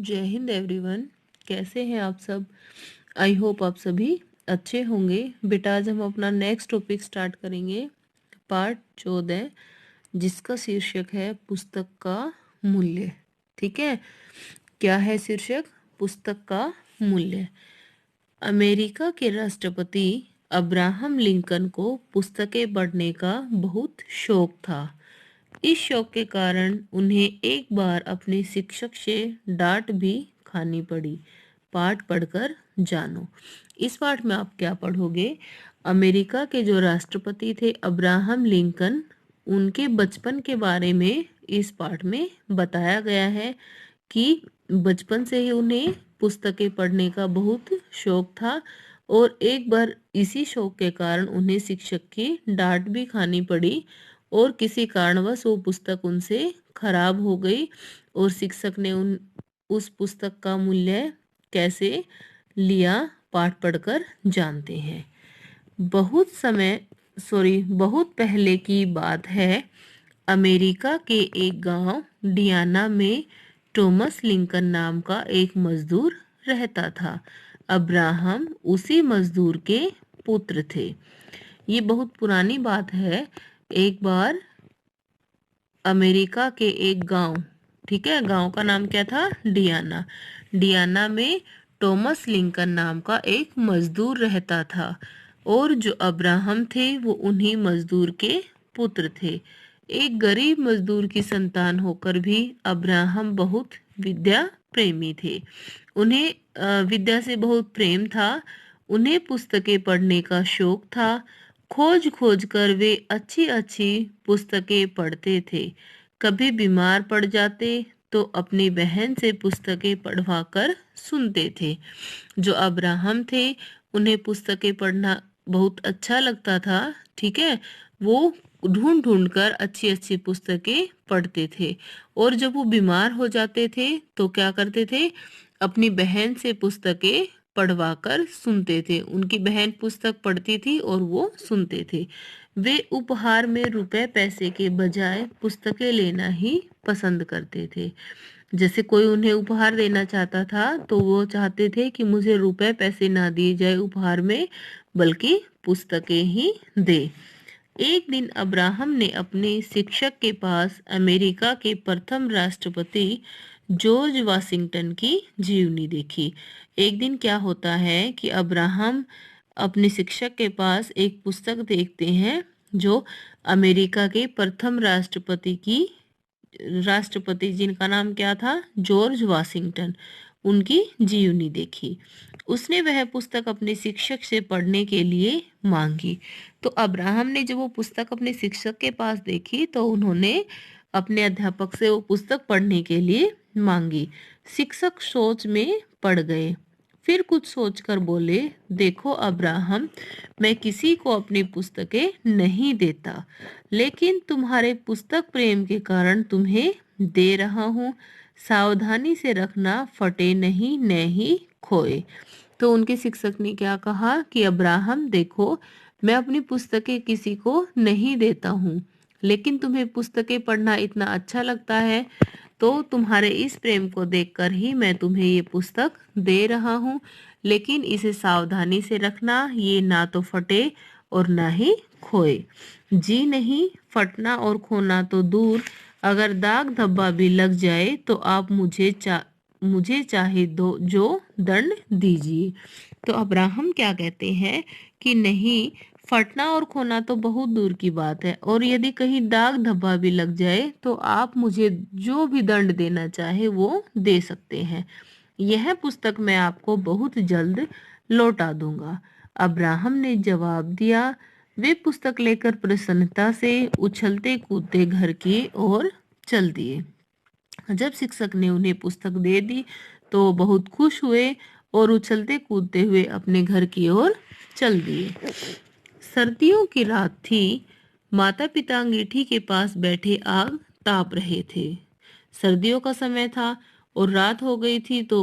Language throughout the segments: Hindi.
जय हिंद एवरीवन। कैसे हैं आप सब? आई होप आप सभी अच्छे होंगे। बेटा आज हम अपना नेक्स्ट टॉपिक स्टार्ट करेंगे, पार्ट 14, जिसका शीर्षक है पुस्तक का मूल्य। ठीक है, क्या है शीर्षक? पुस्तक का मूल्य। अमेरिका के राष्ट्रपति अब्राहम लिंकन को पुस्तकें पढ़ने का बहुत शौक था। इस शौक के कारण उन्हें एक बार अपने शिक्षक से डांट भी खानी पड़ी। पाठ पढ़कर जानो। इस पाठ में आप क्या पढ़ोगे? अमेरिका के जो राष्ट्रपति थे अब्राहम लिंकन, उनके बचपन के बारे में इस पाठ में बताया गया है कि बचपन से ही उन्हें पुस्तकें पढ़ने का बहुत शौक था और एक बार इसी शौक के कारण उन्हें शिक्षक की डांट भी खानी पड़ी और किसी कारणवश वो पुस्तक उनसे खराब हो गई और शिक्षक ने उस पुस्तक का मूल्य कैसे लिया, पाठ पढ़कर जानते हैं। बहुत पहले की बात है। अमेरिका के एक गांव डियाना में टॉमस लिंकन नाम का एक मजदूर रहता था। अब्राहम उसी मजदूर के पुत्र थे। ये बहुत पुरानी बात है। एक बार अमेरिका के एक गांव, ठीक है, गांव का नाम क्या था? डियाना। डियाना में टॉमस लिंकन नाम का एक मजदूर रहता था और जो अब्राहम थे वो उन्हीं मजदूर के पुत्र थे। एक गरीब मजदूर की संतान होकर भी अब्राहम बहुत विद्या प्रेमी थे। उन्हें विद्या से बहुत प्रेम था। उन्हें पुस्तकें पढ़ने का शौक था। खोज खोज कर वे अच्छी अच्छी पुस्तकें पढ़ते थे। कभी बीमार पड़ जाते तो अपनी बहन से पुस्तकें पढ़वा कर सुनते थे। जो अब्राहम थे उन्हें पुस्तकें पढ़ना बहुत अच्छा लगता था। ठीक है, वो ढूंढ ढूंढ कर अच्छी अच्छी पुस्तकें पढ़ते थे और जब वो बीमार हो जाते थे तो क्या करते थे? अपनी बहन से पुस्तकें पढ़वा कर सुनते थे। उनकी बहन पुस्तक पढ़ती थी और वो सुनते थे। वे उपहार में रुपए पैसे के बजाय पुस्तकें लेना ही पसंद करते थे। जैसे कोई उन्हें उपहार देना चाहता था तो वो चाहते थे कि मुझे रुपए पैसे ना दिए जाए उपहार में, बल्कि पुस्तकें ही दे। एक दिन अब्राहम ने अपने शिक्षक के पास अमेरिका के प्रथम राष्ट्रपति जॉर्ज वाशिंगटन की जीवनी देखी। एक दिन क्या होता है कि अब्राहम अपने शिक्षक के पास एक पुस्तक देखते हैं जो अमेरिका के प्रथम राष्ट्रपति जिनका नाम क्या था? जॉर्ज वाशिंगटन, उनकी जीवनी देखी। उसने वह पुस्तक अपने शिक्षक से पढ़ने के लिए मांगी। तो अब्राहम ने जब वो पुस्तक अपने शिक्षक के पास देखी तो उन्होंने अपने अध्यापक से वो पुस्तक पढ़ने के लिए मांगी। शिक्षक सोच में पड़ गए, फिर कुछ सोचकर बोले, देखो अब्राहम, मैं किसी को अपनी पुस्तकें नहीं देता, लेकिन तुम्हारे पुस्तक प्रेम के कारण तुम्हें दे रहा हूँ। सावधानी से रखना, फटे नहीं न ही खोए। तो उनके शिक्षक ने क्या कहा कि अब्राहम देखो, मैं अपनी पुस्तकें किसी को नहीं देता हूँ, लेकिन तुम्हें पुस्तकें पढ़ना इतना अच्छा लगता है तो तुम्हारे इस प्रेम को देखकर ही मैं तुम्हें ये पुस्तक दे रहा हूँ। लेकिन इसे सावधानी से रखना, ये ना तो फटे और ना ही खोए। जी नहीं, फटना और खोना तो दूर, अगर दाग धब्बा भी लग जाए तो आप मुझे चाहे दो जो दंड दीजिए। तो अब्राहम क्या कहते हैं कि नहीं, फटना और खोना तो बहुत दूर की बात है, और यदि कहीं दाग धब्बा भी लग जाए तो आप मुझे जो भी दंड देना चाहे वो दे सकते हैं। यह पुस्तक मैं आपको बहुत जल्द लौटा दूंगा। अब्राहम ने जवाब दिया। वे पुस्तक लेकर प्रसन्नता से उछलते कूदते घर की ओर चल दिए। जब शिक्षक ने उन्हें पुस्तक दे दी तो बहुत खुश हुए और उछलते कूदते हुए अपने घर की ओर चल दिए। सर्दियों की रात थी। माता पिता अंगीठी के पास बैठे आग ताप रहे थे। सर्दियों का समय था और रात हो गई थी तो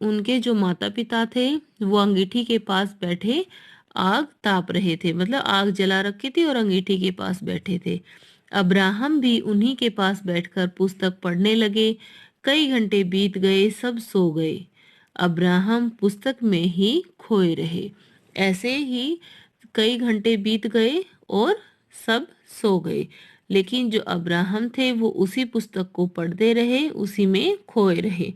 उनके जो माता पिता थे वो अंगीठी के पास बैठे आग ताप रहे थे, मतलब आग जला रखी थी और अंगीठी के पास बैठे थे। अब्राहम भी उन्हीं के पास बैठकर पुस्तक पढ़ने लगे। कई घंटे बीत गए, सब सो गए। अब्राहम पुस्तक में ही खोए रहे। ऐसे ही कई घंटे बीत गए और सब सो गए, लेकिन जो अब्राहम थे वो उसी पुस्तक को पढ़ते रहे, उसी में खोए रहे।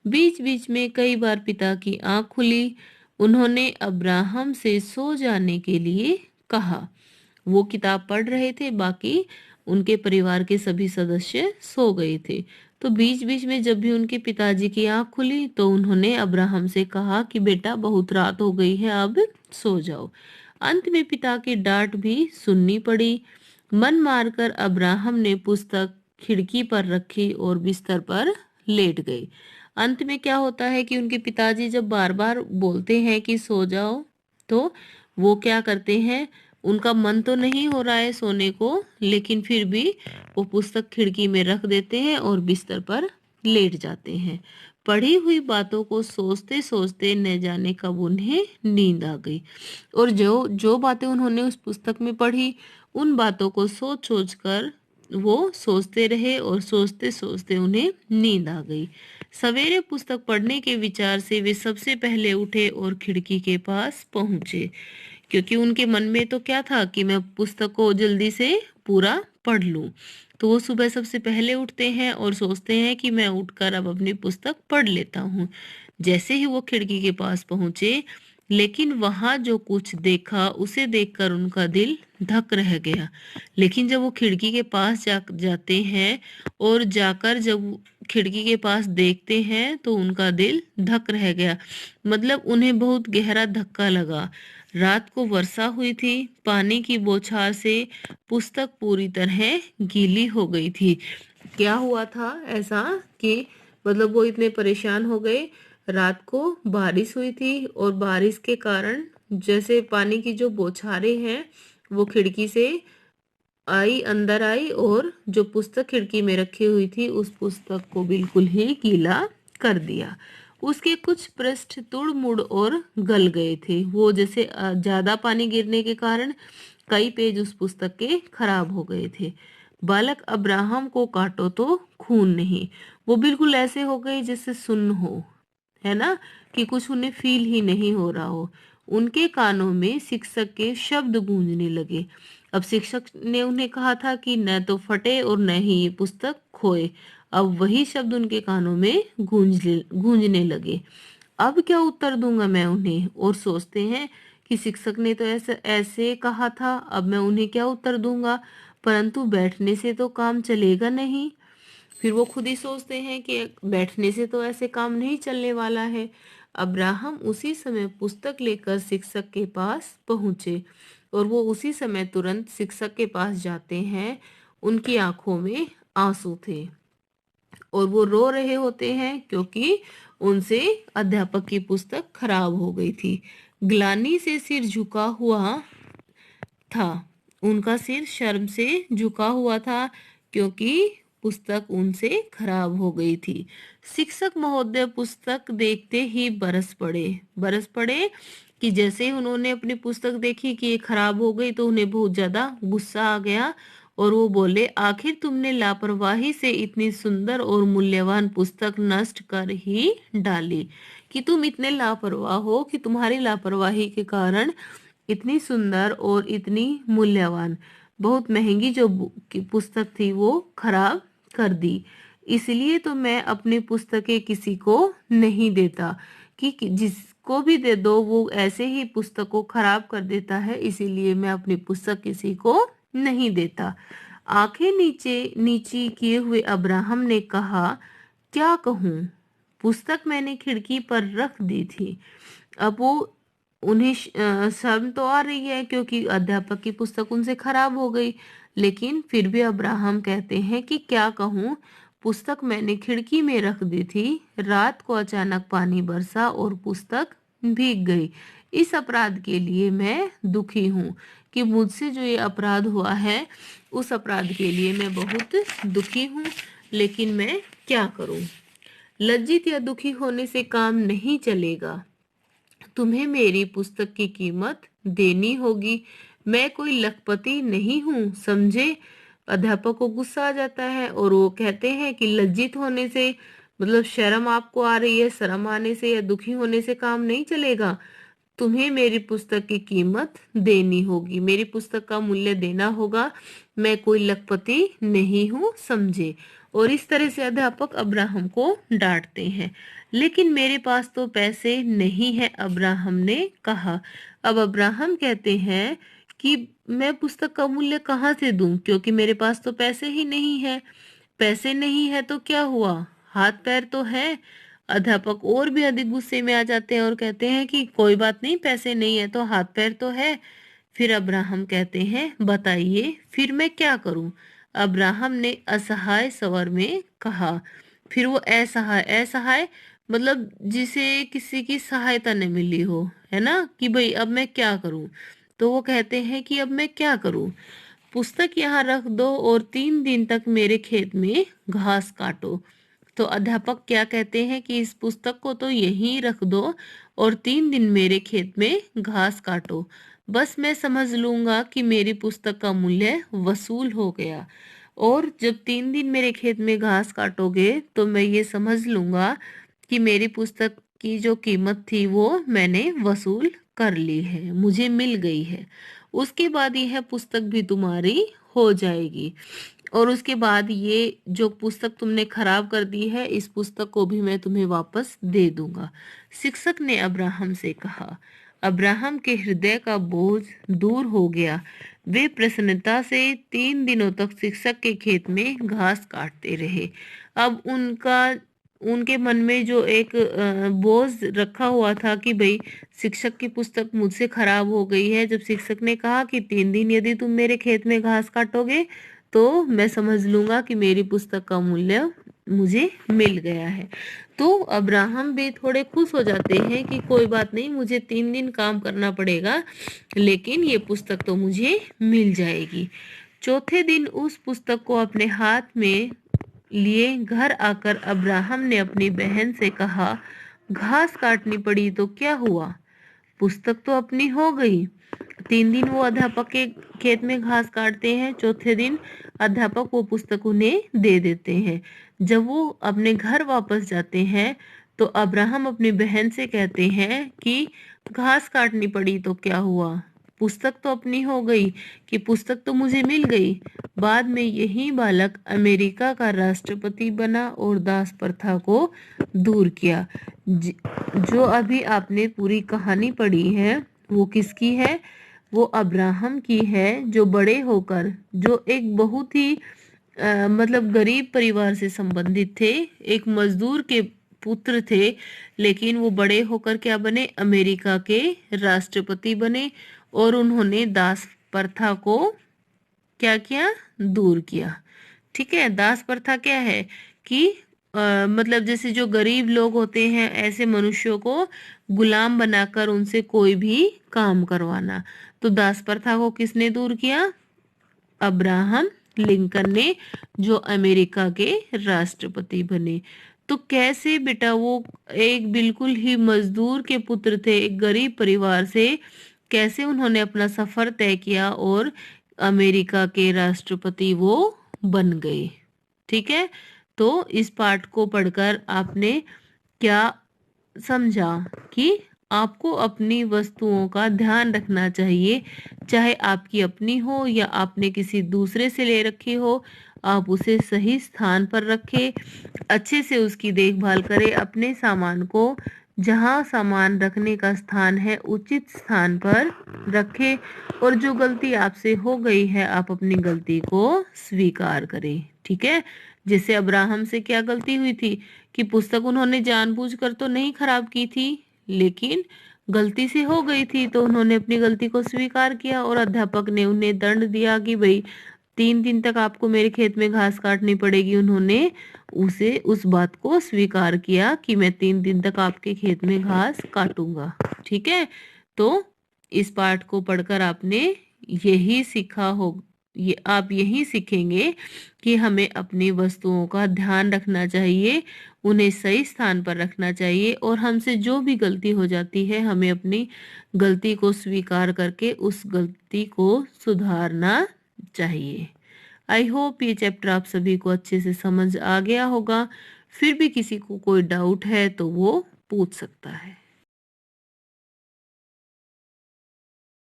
बीच बीच में कई बार पिता की आंख खुली। उन्होंने अब्राहम से सो जाने के लिए कहा। वो किताब पढ़ रहे थे, बाकी उनके परिवार के सभी सदस्य सो गए थे। तो बीच बीच में जब भी उनके पिताजी की आंख खुली तो उन्होंने अब्राहम से कहा कि बेटा बहुत रात हो गई है, अब सो जाओ। अंत में पिता की डांट भी सुननी पड़ी। मन मारकर अब्राहम ने पुस्तक खिड़की पर रखी और बिस्तर पर लेट गए। अंत में क्या होता है कि उनके पिताजी जब बार बार बोलते हैं कि सो जाओ, तो वो क्या करते हैं, उनका मन तो नहीं हो रहा है सोने को, लेकिन फिर भी वो पुस्तक खिड़की में रख देते हैं और बिस्तर पर लेट जाते हैं। पढ़ी हुई बातों को सोचते सोचते न जाने कब उन्हें नींद आ गई, और जो जो बातें उन्होंने उस पुस्तक में पढ़ी, उन बातों को सोच सोच कर वो सोचते रहे और सोचते सोचते उन्हें नींद आ गई। सवेरे पुस्तक पढ़ने के विचार से वे सबसे पहले उठे और खिड़की के पास पहुंचे, क्योंकि उनके मन में तो क्या था कि मैं पुस्तक को जल्दी से पूरा पढ़ लूं। तो वो सुबह सबसे पहले उठते हैं और सोचते हैं कि मैं उठकर अब अपनी पुस्तक पढ़ लेता हूँ। जैसे ही वो खिड़की के पास पहुंचे, लेकिन वहां जो कुछ देखा उसे देखकर उनका दिल धक रह गया। लेकिन जब वो खिड़की के पास जाते हैं और जाकर जब खिड़की के पास देखते हैं तो उनका दिल धक रह गया, मतलब उन्हें बहुत गहरा धक्का लगा। रात को वर्षा हुई थी, पानी की बौछार से पुस्तक पूरी तरह गीली हो गई थी। क्या हुआ था ऐसा कि मतलब वो इतने परेशान हो गए। रात को बारिश हुई थी और बारिश के कारण जैसे पानी की जो बौछारें हैं वो खिड़की से आई, अंदर आई, और जो पुस्तक खिड़की में रखी हुई थी उस पुस्तक को बिल्कुल ही गीला कर दिया। उसके कुछ पृष्ठ तुड़ मुड़ और गल गए थे। वो जैसे ज्यादा पानी गिरने के कारण कई पेज उस पुस्तक के खराब हो गए थे। बालक अब्राहम को काटो तो खून नहीं, वो बिल्कुल ऐसे हो गए जैसे सुन्न हो, है ना, कि कुछ उन्हें फील ही नहीं हो रहा हो। उनके कानों में शिक्षक के शब्द गूंजने लगे। अब शिक्षक ने उन्हें कहा था कि न तो फटे और न ही ये पुस्तक खोए। अब वही शब्द उनके कानों में गूंजने लगे। अब क्या उत्तर दूंगा मैं उन्हें, और सोचते हैं कि शिक्षक ने तो ऐसे ऐसे कहा था, अब मैं उन्हें क्या उत्तर दूंगा। परंतु बैठने से तो काम चलेगा नहीं। फिर वो खुद ही सोचते हैं कि बैठने से तो ऐसे काम नहीं चलने वाला है। अब्राहम उसी समय पुस्तक लेकर शिक्षक के पास पहुंचे, और वो उसी समय तुरंत शिक्षक के पास जाते हैं। उनकी आंखों में आंसू थे और वो रो रहे होते हैं, क्योंकि उनसे अध्यापक की पुस्तक खराब हो गई थी। ग्लानि से सिर झुका हुआ था, उनका सिर शर्म से झुका हुआ था, क्योंकि पुस्तक उनसे खराब हो गई थी। शिक्षक महोदय पुस्तक देखते ही बरस पड़े कि जैसे ही उन्होंने अपनी पुस्तक देखी कि ये खराब हो गई तो उन्हें बहुत ज्यादा गुस्सा आ गया, और वो बोले, आखिर तुमने लापरवाही से इतनी सुंदर और मूल्यवान पुस्तक नष्ट कर ही डाली, कि तुम इतने लापरवाह हो कि तुम्हारी लापरवाही के कारण इतनी सुंदर और इतनी मूल्यवान बहुत महंगी जो की पुस्तक थी वो खराब कर दी। इसलिए तो मैं अपनी पुस्तकें किसी को नहीं देता, कि जिसको भी दे दो वो ऐसे ही पुस्तक को खराब कर देता है, इसीलिए मैं अपनी पुस्तक किसी को नहीं देता। आंखें नीचे नीची किए हुए अब्राहम ने कहा, क्या कहूँ, पुस्तक मैंने खिड़की पर रख दी थी। अब वो उन्हें शर्म तो आ रही है, क्योंकि अध्यापक की पुस्तक उनसे खराब हो गई, लेकिन फिर भी अब्राहम कहते हैं कि क्या कहूँ, पुस्तक मैंने खिड़की में रख दी थी, रात को अचानक पानी बरसा और पुस्तक भीग गई। इस अपराध के लिए मैं दुखी हूँ, कि मुझसे जो ये अपराध हुआ है उस अपराध के लिए मैं बहुत दुखी हूँ, लेकिन मैं क्या करूँ। लज्जित या दुखी होने से काम नहीं चलेगा, तुम्हें मेरी पुस्तक की कीमत देनी होगी। मैं कोई लखपति नहीं हूँ, समझे। अध्यापक को गुस्सा आ जाता है और वो कहते हैं कि लज्जित होने से मतलब शर्म आपको आ रही है, शर्म आने से या दुखी होने से काम नहीं चलेगा। तुम्हें मेरी पुस्तक की कीमत देनी होगी, मेरी पुस्तक का मूल्य देना होगा। मैं कोई लखपति नहीं हूँ, समझे। और इस तरह से अध्यापक अब्राहम को डांटते हैं। लेकिन मेरे पास तो पैसे नहीं है, अब्राहम ने कहा। अब अब्राहम कहते हैं कि मैं पुस्तक का मूल्य कहाँ से दूं, क्योंकि मेरे पास तो पैसे ही नहीं है। पैसे नहीं है तो क्या हुआ, हाथ पैर तो है। अध्यापक और भी अधिक गुस्से में आ जाते हैं और कहते हैं कि कोई बात नहीं, पैसे नहीं है तो हाथ पैर तो है। फिर अब्राहम कहते हैं, बताइए फिर मैं क्या करूं। अब्राहम ने असहाय स्वर में कहा। फिर वो असहाय, असहाय मतलब जिसे किसी की सहायता नहीं मिली हो, है ना, कि भाई अब मैं क्या करूं। तो वो कहते हैं कि अब मैं क्या करूं, पुस्तक यहाँ रख दो और 3 दिन तक मेरे खेत में घास काटो। तो अध्यापक क्या कहते हैं कि इस पुस्तक को तो यहीं रख दो और 3 दिन मेरे खेत में घास काटो। बस मैं समझ लूंगा कि मेरी पुस्तक का मूल्य वसूल हो गया। और जब 3 दिन मेरे खेत में घास काटोगे तो मैं ये समझ लूंगा कि मेरी पुस्तक की जो कीमत थी वो मैंने वसूल कर ली है, मुझे मिल गई है। उसके बाद यह पुस्तक भी तुम्हारी हो जाएगी। और उसके बाद ये जो पुस्तक तुमने खराब कर दी है, इस पुस्तक को भी मैं तुम्हें वापस दे दूंगा। शिक्षक ने अब्राहम से कहा। अब्राहम के हृदय का बोझ दूर हो गया। वे प्रसन्नता से 3 दिनों तक शिक्षक के खेत में घास काटते रहे। अब उनके मन में जो एक बोझ रखा हुआ था कि भाई शिक्षक की पुस्तक मुझसे खराब हो गई है, जब शिक्षक ने कहा कि 3 दिन यदि तुम मेरे खेत में घास काटोगे तो मैं समझ लूंगा कि मेरी पुस्तक का मूल्य मुझे मिल गया है। तो अब्राहम भी थोड़े खुश हो जाते हैं कि कोई बात नहीं, मुझे 3 दिन काम करना पड़ेगा लेकिन ये पुस्तक तो मुझे मिल जाएगी। चौथे दिन उस पुस्तक को अपने हाथ में लिए घर आकर अब्राहम ने अपनी बहन से कहा, घास काटनी पड़ी तो क्या हुआ, पुस्तक तो अपनी हो गई। 3 दिन वो अध्यापक के खेत में घास काटते हैं, चौथे दिन अध्यापक वो पुस्तक उन्हें दे देते हैं। जब वो अपने घर वापस जाते हैं तो अब्राहम अपनी बहन से कहते हैं कि घास काटनी पड़ी तो क्या हुआ, पुस्तक तो अपनी हो गई, कि पुस्तक तो मुझे मिल गई। बाद में यही बालक अमेरिका का राष्ट्रपति बना और दास प्रथा को दूर किया। जो अभी आपने पूरी कहानी पढ़ी है वो किसकी है, वो अब्राहम की है, जो बड़े होकर, जो एक बहुत ही मतलब गरीब परिवार से संबंधित थे, एक मजदूर के पुत्र थे, लेकिन वो बड़े होकर क्या बने, अमेरिका के राष्ट्रपति बने। और उन्होंने दास प्रथा को क्या किया, दूर किया। ठीक है, दास प्रथा क्या है कि मतलब जैसे जो गरीब लोग होते हैं ऐसे मनुष्यों को गुलाम बनाकर उनसे कोई भी काम करवाना। तो दास प्रथा को किसने दूर किया, अब्राहम लिंकन ने, जो अमेरिका के राष्ट्रपति बने। तो कैसे बेटा, वो एक बिल्कुल ही मजदूर के पुत्र थे, एक गरीब परिवार से, कैसे उन्होंने अपना सफर तय किया और अमेरिका के राष्ट्रपति वो बन गए। ठीक है, तो इस पाठ को पढ़कर आपने क्या समझा कि आपको अपनी वस्तुओं का ध्यान रखना चाहिए, चाहे आपकी अपनी हो या आपने किसी दूसरे से ले रखी हो। आप उसे सही स्थान पर रखें, अच्छे से उसकी देखभाल करें, अपने सामान को जहां सामान रखने का स्थान है उचित स्थान पर रखें। और जो गलती आपसे हो गई है आप अपनी गलती को स्वीकार करें। ठीक है, जैसे अब्राहम से क्या गलती हुई थी कि पुस्तक उन्होंने जानबूझकर तो नहीं खराब की थी, लेकिन गलती से हो गई थी, तो उन्होंने अपनी गलती को स्वीकार किया और अध्यापक ने उन्हें दंड दिया कि भाई 3 दिन तक आपको मेरे खेत में घास काटनी पड़ेगी। उन्होंने उसे उस बात को स्वीकार किया कि मैं 3 दिन तक आपके खेत में घास काटूंगा। ठीक है, तो इस पाठ को पढ़कर आपने यही सीखा हो, ये आप यही सीखेंगे कि हमें अपनी वस्तुओं का ध्यान रखना चाहिए, उन्हें सही स्थान पर रखना चाहिए, और हमसे जो भी गलती हो जाती है हमें अपनी गलती को स्वीकार करके उस गलती को सुधारना चाहिए। आई होप ये चैप्टर आप सभी को अच्छे से समझ आ गया होगा। फिर भी किसी को कोई डाउट है तो वो पूछ सकता है।